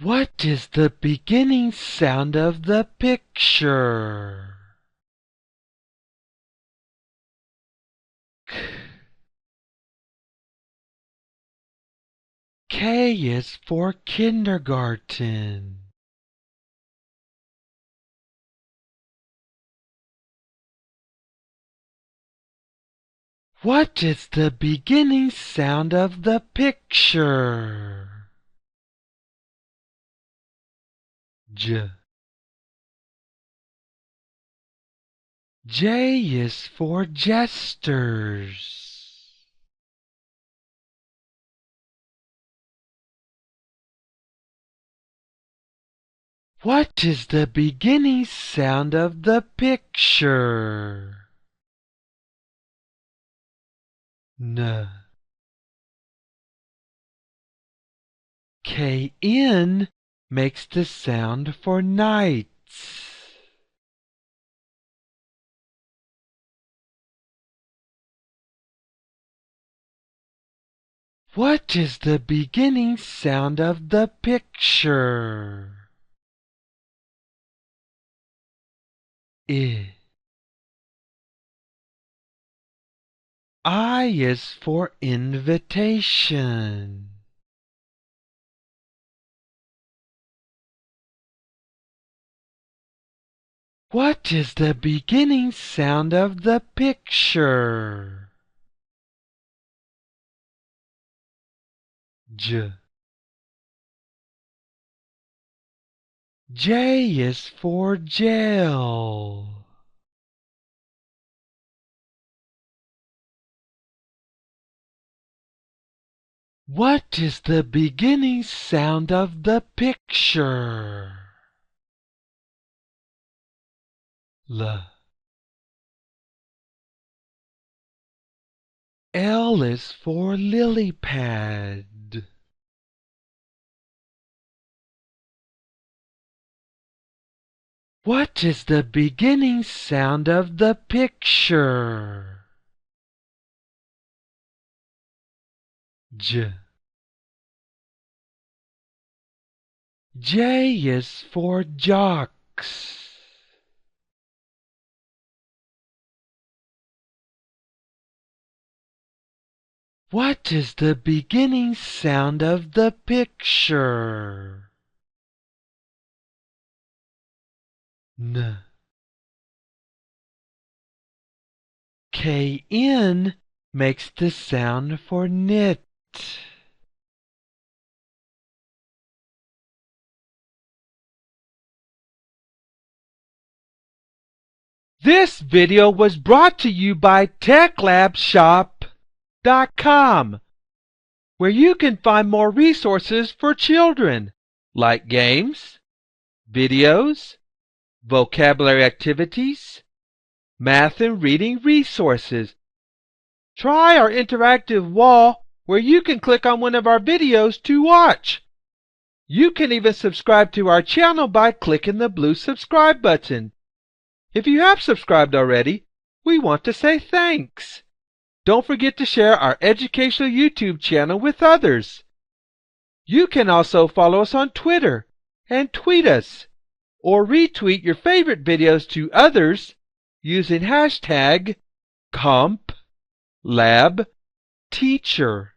What is the beginning sound of the picture? K. K is for kindergarten. What is the beginning sound of the picture? J. J is for jesters. What is the beginning sound of the picture? N. K-N makes the sound for nights. What is the beginning sound of the picture? I is for invitation. What is the beginning sound of the picture? J. J is for jail. What is the beginning sound of the picture? L. L is for lily pad. What is the beginning sound of the picture? J. J is for jocks. What is the beginning sound of the picture? N. K-N makes the sound for knit. This video was brought to you by TechLabShop.com, where you can find more resources for children, like games, videos, vocabulary activities, math and reading resources. Try our interactive wall where you can click on one of our videos to watch. You can even subscribe to our channel by clicking the blue subscribe button. If you have subscribed already, we want to say thanks. Don't forget to share our educational YouTube channel with others. You can also follow us on Twitter and tweet us, or retweet your favorite videos to others using hashtag #CompLabTeacher.